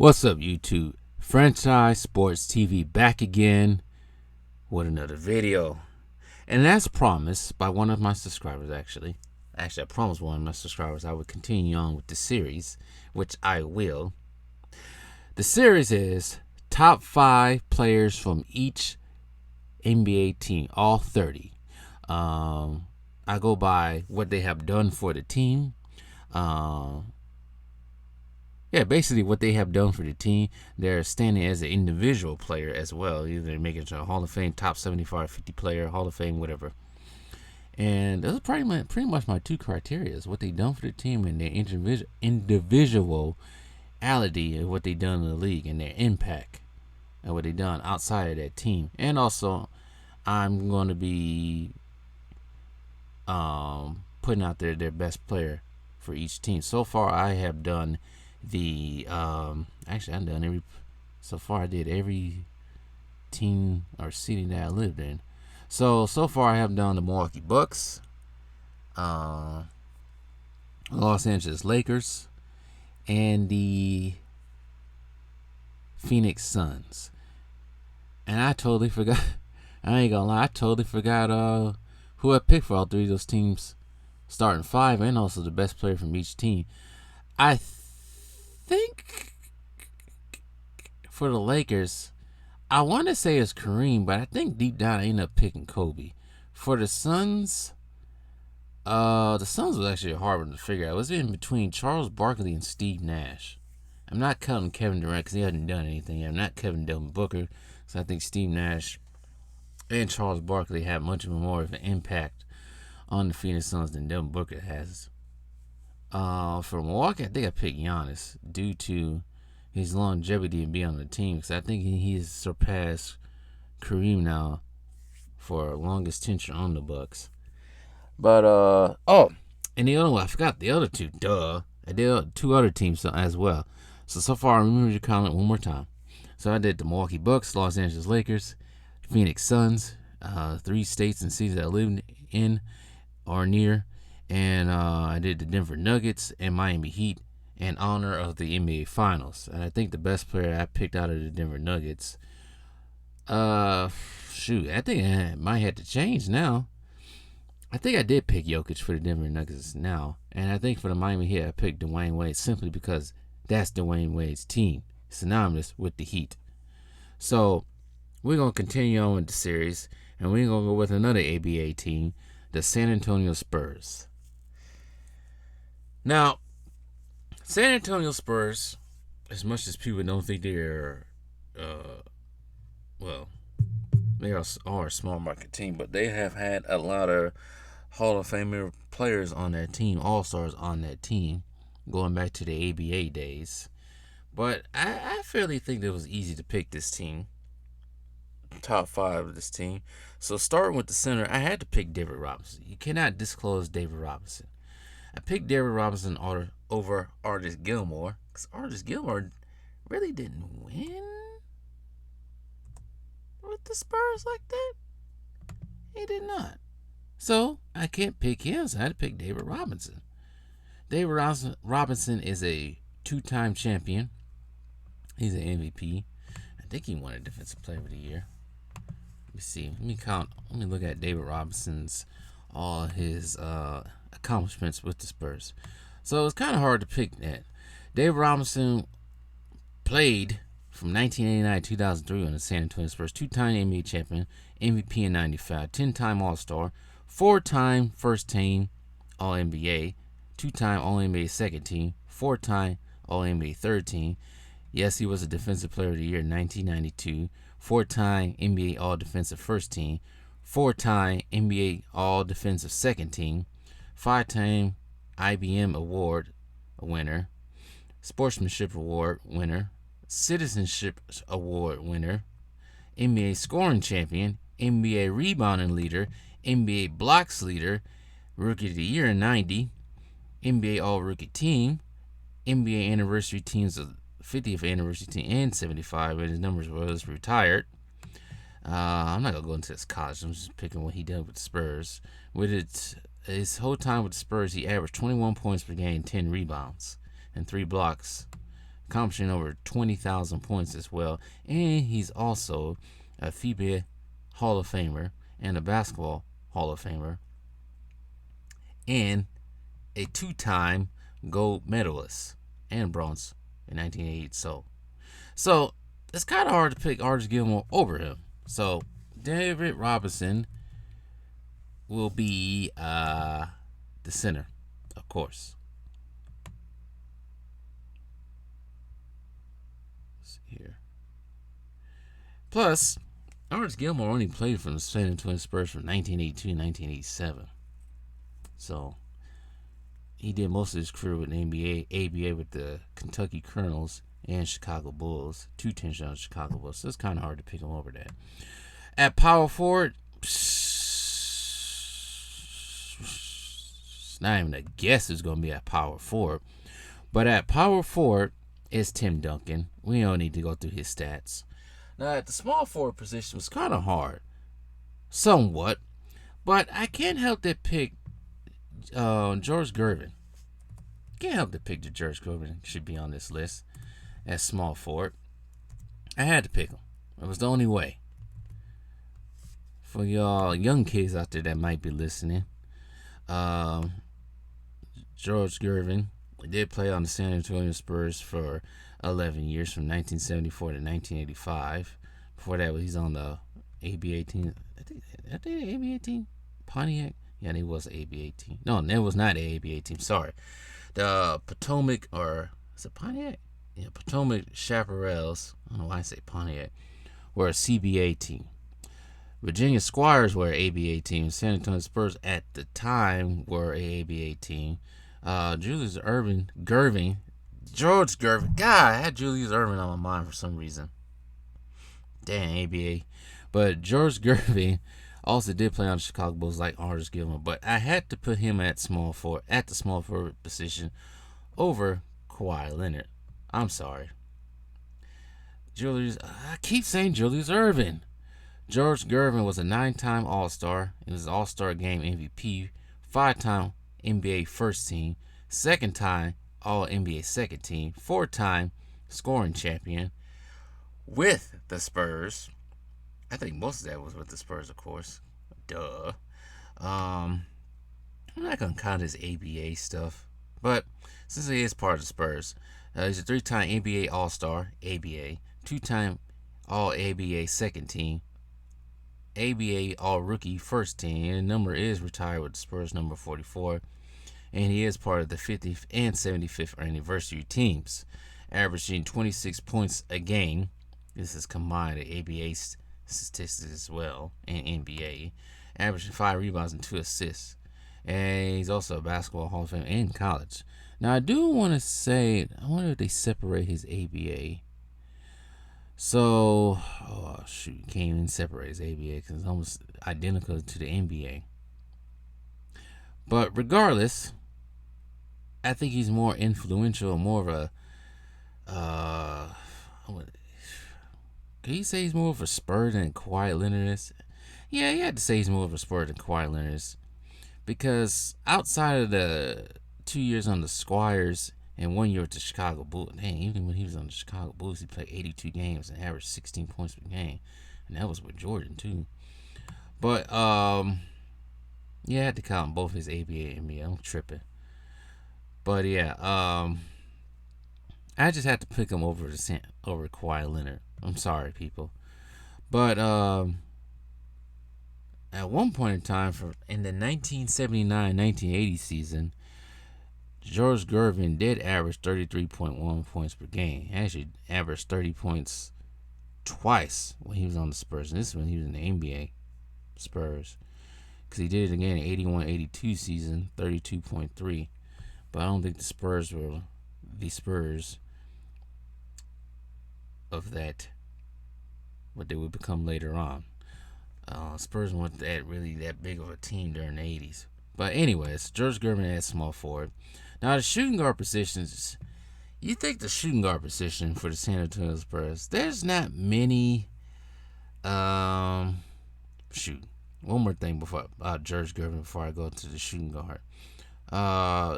What's up, YouTube? Franchise Sports TV back again with another video. And as promised by one of my subscribers, actually, I promised one of my subscribers I would continue on with the series, which I will. The series is top 5 players from each NBA team, all 30. I go by what they have done for the team. Basically what they have done for the team. They're standing as an individual player as well. Either making a Hall of Fame, top 75, 50 player, Hall of Fame, whatever. And those are pretty much my two criteria: is what they done for the team and their individuality of what they done in the league and their impact and what they done outside of that team. And also, I'm going to be putting out there their best player for each team. So far, I have done the I did every team or city that I lived in. So far I have done the Milwaukee Bucks, Los Angeles Lakers, and the Phoenix Suns. And I totally forgot, I ain't gonna lie, I totally forgot who I picked for all three of those teams, starting 5, and also the best player from each team. I think for the Lakers, I want to say it's Kareem, but I think deep down I ended up picking Kobe. For the Suns, was actually a hard one to figure out. It was in between Charles Barkley and Steve Nash. I'm not counting Kevin Durant because he hasn't done anything. I'm not counting Devin Booker because I think Steve Nash and Charles Barkley have much more of an impact on the Phoenix Suns than Devin Booker has. For Milwaukee, I think I picked Giannis due to his longevity and being on the team, because I think he's surpassed Kareem now for longest tenure on the Bucks. But and the other one, I forgot the other two. I did 2 other teams as well. So far, I remember your comment one more time. So I did the Milwaukee Bucks, Los Angeles Lakers, Phoenix Suns, 3 states and cities that I lived in or near. And I did the Denver Nuggets and Miami Heat in honor of the NBA Finals. And I think the best player I picked out of the Denver Nuggets, I think I might have to change now. I think I did pick Jokic for the Denver Nuggets now. And I think for the Miami Heat, I picked Dwayne Wade simply because that's Dwayne Wade's team, synonymous with the Heat. So we're going to continue on with the series, and we're going to go with another ABA team, the San Antonio Spurs. Now, San Antonio Spurs, as much as people don't think they're, they are a small market team, but they have had a lot of Hall of Famer players on that team, all-stars on that team, going back to the ABA days. But I fairly think it was easy to pick this team, top 5 of this team. So starting with the center, I had to pick David Robinson. You cannot disclose David Robinson. I picked David Robinson over Artis Gilmore because Artis Gilmore really didn't win with the Spurs like that. He did not. So I can't pick him, so I had to pick David Robinson. David Robinson is a 2-time champion. He's an MVP. I think he won a Defensive Player of the Year. Let me see. Let me look at David Robinson's all his accomplishments with the Spurs. So it's kind of hard to pick that. David Robinson played from 1989 to 2003 on the San Antonio Spurs, 2-time NBA champion, MVP in 95, 10-time All-Star, 4-time first team All-NBA, 2-time All-NBA second team, 4-time All-NBA third team. Yes, he was a Defensive Player of the Year in 1992, 4-time NBA All-Defensive first team, 4-time NBA All-Defensive second team, 5-time IBM Award winner, Sportsmanship Award winner, Citizenship Award winner, NBA Scoring Champion, NBA Rebounding Leader, NBA Blocks Leader, Rookie of the Year in 90, NBA All-Rookie Team, NBA Anniversary Teams of 50th Anniversary Team and 75, and his numbers was retired. I'm not going to go into his college. I'm just picking what he did with the Spurs. With his whole time with the Spurs, he averaged 21 points per game, 10 rebounds, and 3 blocks accomplishing over 20,000 points as well. And he's also a FIBA Hall of Famer and a Basketball Hall of Famer and a two-time gold medalist and bronze in 1988. So it's kind of hard to pick Artis Gilmore over him. So David Robinson will be the center, of course. Let's see here. Plus, Artis Gilmore only played for the San Antonio Spurs from 1982 to 1987. So he did most of his career with the NBA, ABA with the Kentucky Colonels and Chicago Bulls, 2 tensions on Chicago Bulls. So it's kind of hard to pick him over that. At power forward, it's not even a guess who's going to be at power forward. But at power forward is Tim Duncan. We don't need to go through his stats. Now, at the small forward position was kind of hard, somewhat. But I can't help but pick George Gervin. Can't help but pick that George Gervin should be on this list as small forward. I had to pick him. It was the only way. For y'all young kids out there that might be listening, George Gervin did play on the San Antonio Spurs for 11 years, from 1974 to 1985. Before that, he's on the ABA team. I think the ABA team, Pontiac. Yeah, it was the ABA team. No, it was not the ABA team. Sorry, the Potomac, or is it Pontiac? Yeah, Potomac Chaparrals. I don't know why I say Pontiac. Were a CBA team. Virginia Squires were an ABA team. San Antonio Spurs at the time were a ABA team. Julius Gervin. George Gervin. God, I had Julius Erving on my mind for some reason. Damn, ABA. But George Gervin also did play on the Chicago Bulls like Artis Gilmore. But I had to put him at the small forward position over Kawhi Leonard. I'm sorry. I keep saying Julius Erving. George Gervin was a 9-time All-Star. He was an All-Star Game MVP, 5-time NBA First Team, 2nd-time All-NBA Second Team, 4-time scoring champion with the Spurs. I think most of that was with the Spurs, of course. Duh. I'm not going to count his ABA stuff, but since he is part of the Spurs, he's a 3-time NBA All-Star, ABA, 2-time All-ABA Second Team, ABA All-Rookie First Team, and the number is retired with the Spurs number 44, and he is part of the 50th and 75th anniversary teams, averaging 26 points a game. This is combined the ABA statistics as well, and NBA, averaging 5 rebounds and 2 assists, and he's also a Basketball Hall of Fame in college. Now, I do want to say, I wonder if they separate his ABA. So, can't even separate his ABA because it's almost identical to the NBA. But regardless, I think he's more influential, more of a, can you say he's more of a Spur than Kawhi Leonard is? Yeah, you had to say he's more of a Spur than Kawhi Leonard is. Because outside of the 2 years on the Squires and 1 year with the Chicago Bulls, even when he was on the Chicago Bulls, he played 82 games and averaged 16 points per game. And that was with Jordan, too. But, yeah, I had to count both his ABA and NBA. I'm tripping. But, yeah, I just had to pick him over Kawhi Leonard. I'm sorry, people. But, at one point in time, in the 1979-1980 season, George Gervin did average 33.1 points per game. He actually averaged 30 points twice when he was on the Spurs. And this is when he was in the NBA Spurs. Because he did it again in 81-82 season, 32.3. But I don't think the Spurs were the Spurs of that, what they would become later on. Spurs weren't that big of a team during the 80s. But anyways, George Gervin at small forward. Now the shooting guard positions, you think the shooting guard position for the San Antonio Spurs, there's not many. One more thing about George Gervin before I go to the shooting guard.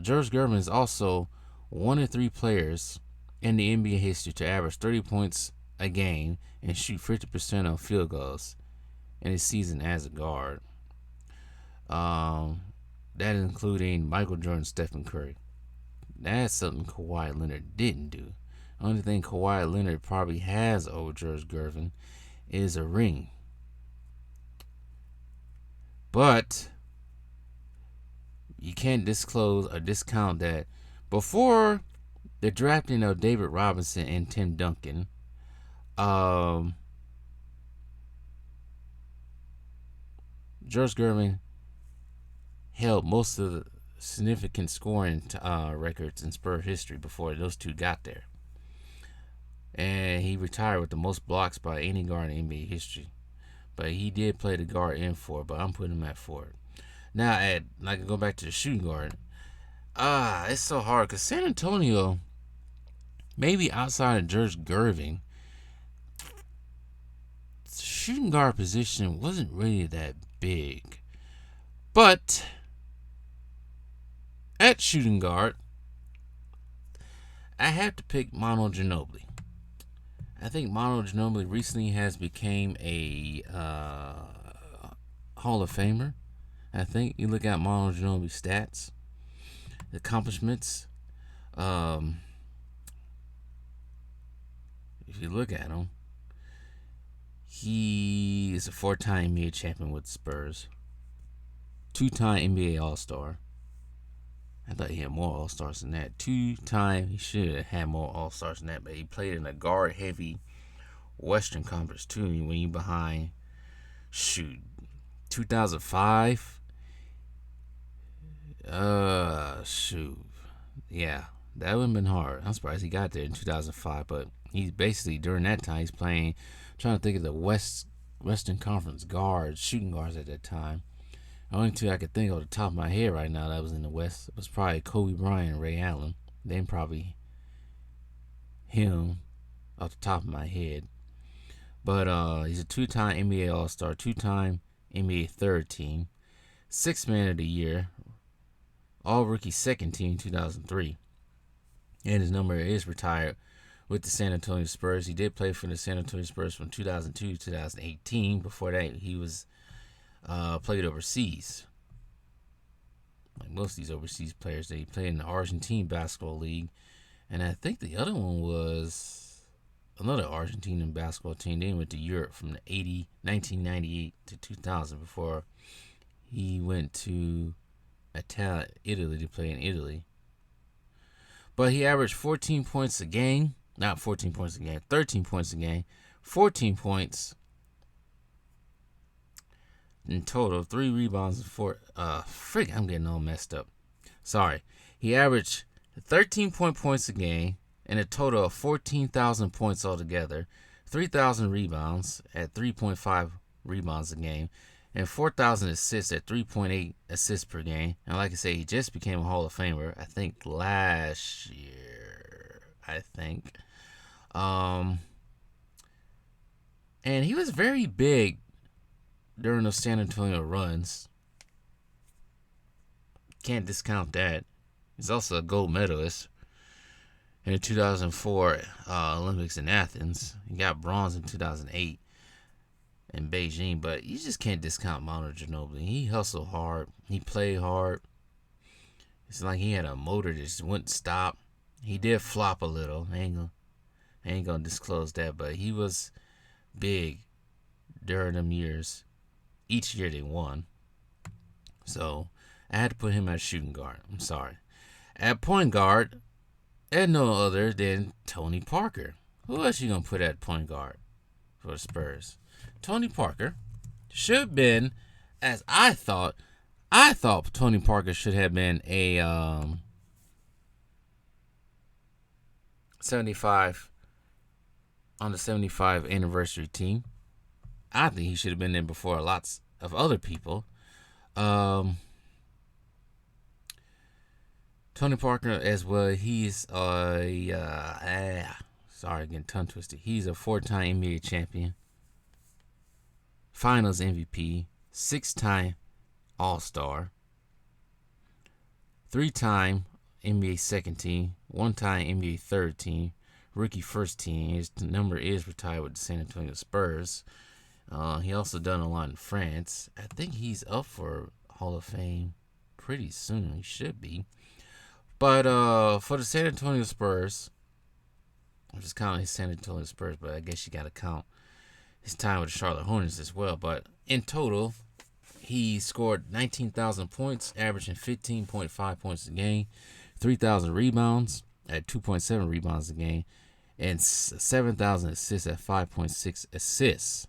George Gervin is also one of 3 players in the NBA history to average 30 points a game and shoot 50% on field goals in his season as a guard. That including Michael Jordan, Stephen Curry. That's something Kawhi Leonard didn't do. The only thing Kawhi Leonard probably has over George Gervin is a ring. But you can't disclose or discount that before the drafting of David Robinson and Tim Duncan, George Gervin held most of the significant scoring records in Spurs history before those two got there. And he retired with the most blocks by any guard in NBA history. But he did play the guard in 4, but I'm putting him at 4. Now, I can go back to the shooting guard. It's so hard because San Antonio, maybe outside of George Gervin, the shooting guard position wasn't really that big. But at shooting guard, I have to pick Manu Ginobili. I think Manu Ginobili recently has become a Hall of Famer. I think you look at Manu Ginobili's stats, accomplishments. If you look at him, he is a 4-time NBA champion with the Spurs, 2-time NBA All-Star. I thought he had more All-Stars than that. 2-time, he should have had more All-Stars than that, but he played in a guard-heavy Western Conference too. When you behind, 2005. Yeah, that would have been hard. I'm surprised he got there in 2005, but he's basically during that time he's playing. Trying to think of the Western Conference guards, shooting guards at that time. The only two I could think of off the top of my head right now that was in the West was probably Kobe Bryant and Ray Allen. Then probably him off the top of my head. But he's a 2-time NBA All-Star, 2-time NBA third team, 6th man of the year, All-Rookie second team 2003. And his number is retired with the San Antonio Spurs. He did play for the San Antonio Spurs from 2002 to 2018. Before that, he was played overseas. Like most of these overseas players, they played in the Argentine Basketball League. And I think the other one was another Argentinian basketball team. They went to Europe from the 1998 to 2000 before he went to Italy to play in Italy. But he averaged 14 points a game. Not 14 points a game, 13 points a game. 14 points in total, 3 rebounds and 4. I'm getting all messed up. Sorry. He averaged 13 points a game and a total of 14,000 points altogether, 3,000 rebounds at 3.5 rebounds a game, and 4,000 assists at 3.8 assists per game. And like I say, he just became a Hall of Famer, I think, last year. And he was very big during those San Antonio runs. Can't discount that. He's also a gold medalist in the 2004 Olympics in Athens. He got bronze in 2008 in Beijing, but you just can't discount Manu Ginobili. He hustled hard. He played hard. It's like he had a motor that just wouldn't stop. He did flop a little. I ain't gonna disclose that, but he was big during them years. Each year they won. So I had to put him at shooting guard. I'm sorry. At point guard, and no other than Tony Parker. Who else you gonna put at point guard for the Spurs? Tony Parker should have been, as I thought Tony Parker should have been a 75 on the 75 anniversary team. I think he should have been there before lots of other people. Tony Parker as well. He's sorry, getting tongue twisted. He's a 4-time NBA champion, Finals MVP, 6-time All-Star, 3-time NBA second team, 1-time NBA third team, rookie first team. His number is retired with the San Antonio Spurs. He also done a lot in France. I think he's up for Hall of Fame pretty soon. He should be. But for the San Antonio Spurs, I'm just counting his San Antonio Spurs, but I guess you got to count his time with the Charlotte Hornets as well. But in total, he scored 19,000 points, averaging 15.5 points a game, 3,000 rebounds at 2.7 rebounds a game, and 7,000 assists at 5.6 assists.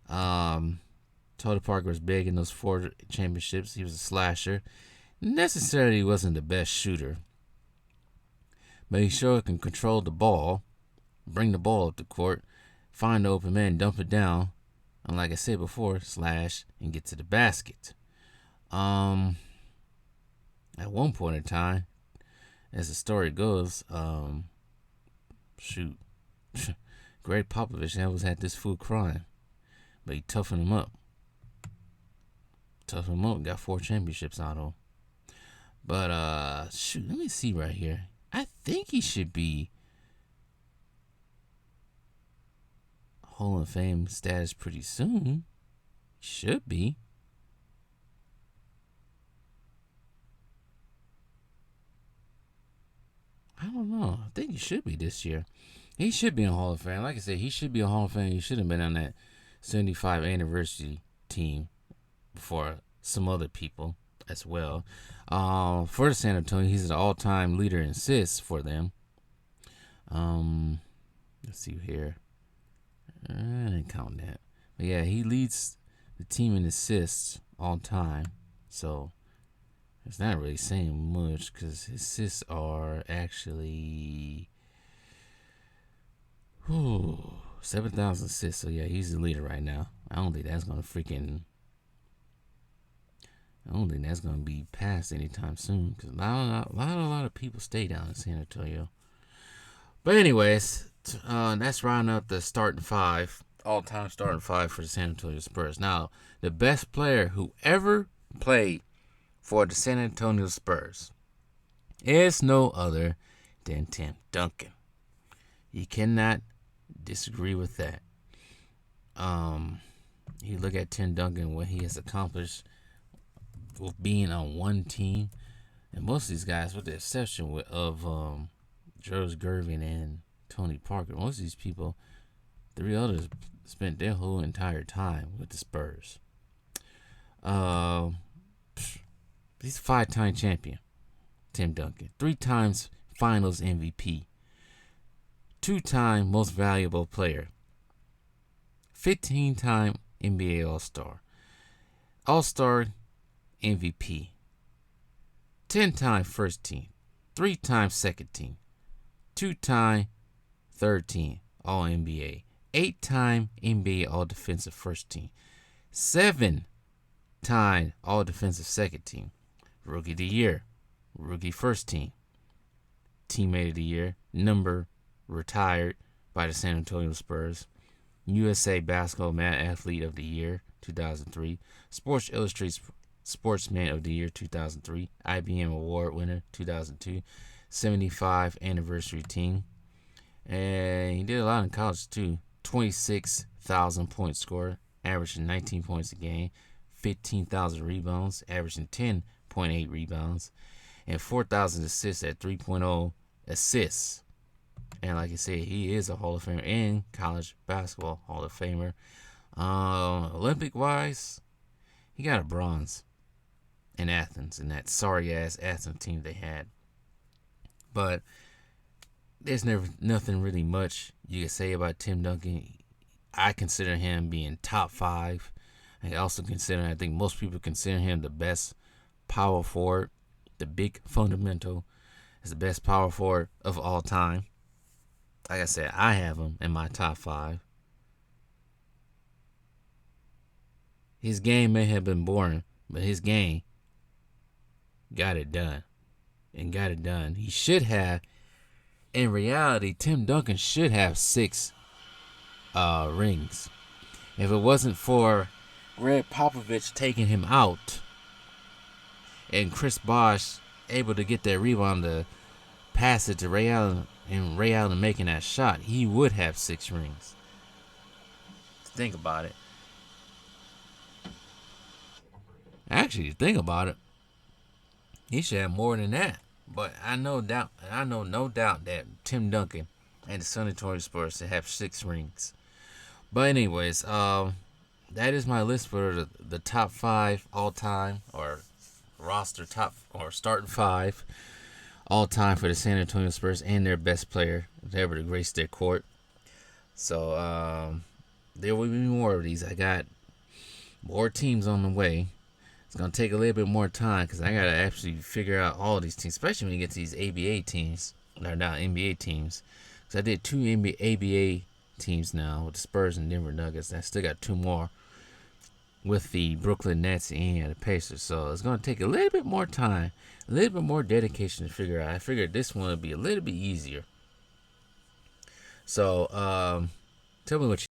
Tony Parker was big in those 4 championships. He was a slasher. Necessarily wasn't the best shooter, but he sure can control the ball, bring the ball up the court, find the open man, dump it down, and like I said before, slash and get to the basket. At one point in time, as the story goes, Greg Popovich always had this fool crying, but he toughened him up. Got 4 championships out of him. But let me see right here. I think he should be Hall of Fame status pretty soon. Should be. I don't know. I think he should be this year. He should be in Hall of Fame. Like I said, he should be in Hall of Fame. He should have been on that 75 anniversary team before some other people as well. For the San Antonio, he's the all-time leader in assists for them. Let's see here. I didn't count that. But yeah, he leads the team in assists all time. So it's not really saying much because his assists are actually 7,000 assists. So yeah, he's the leader right now. I don't think that's gonna be passed anytime soon because a lot of people stay down in San Antonio. But anyways, that's rounding up the starting 5, all-time starting 5 for the San Antonio Spurs. Now, the best player who ever played for the San Antonio Spurs is no other than Tim Duncan. You cannot disagree with that. You look at Tim Duncan, what he has accomplished with being on one team, and most of these guys, with the exception of George Gervin and Tony Parker, most of these people, 3 others, spent their whole entire time with the Spurs. He's a 5-time champion, Tim Duncan. 3 times Finals MVP. 2-time Most Valuable Player. 15-time NBA All-Star. All-Star MVP. 10-time first team. 3-time second team. 2-time third team All-NBA. 8-time NBA All-Defensive first team. 7-time All-Defensive second team. Rookie of the Year. Rookie first team. Teammate of the Year. Number retired by the San Antonio Spurs. USA Basketball Mad Athlete of the Year 2003. Sports Illustrated Sportsman of the Year 2003. IBM Award winner 2002. 75 anniversary team. And he did a lot in college too. 26,000 point scorer, averaging 19 points a game. 15,000 rebounds, averaging 10.8 rebounds. And 4,000 assists at 3.0 assists. And like I said, he is a Hall of Famer and college basketball Hall of Famer. Olympic-wise, he got a bronze in Athens, in that sorry-ass Athens team they had. But there's nothing really much you can say about Tim Duncan. I consider him being top 5. I think most people consider him the best power forward, the big fundamental, is the best power forward of all time. Like I said, I have him in my top 5. His game may have been boring, but his game got it done. And got it done. He should have, in reality, Tim Duncan should have 6 rings. If it wasn't for Greg Popovich taking him out and Chris Bosh able to get that rebound to pass it to Ray Allen and Ray Allen making that shot, he would have 6 rings. Think about it. Actually, think about it. He should have more than that. But I know no doubt that Tim Duncan and the San Antonio Spurs should have 6 rings. But anyways, that is my list for the top 5 all time, or roster top, or starting 5 all time for the San Antonio Spurs and their best player ever to grace their court. So there will be more of these. I got more teams on the way. It's going to take a little bit more time because I got to actually figure out all these teams, especially when you get to these ABA teams, or not NBA teams. Because I did 2 ABA teams now with the Spurs and Denver Nuggets. And I still got 2 more with the Brooklyn Nets and the Pacers. So it's going to take a little bit more time, a little bit more dedication to figure out. I figured this one would be a little bit easier. So tell me what you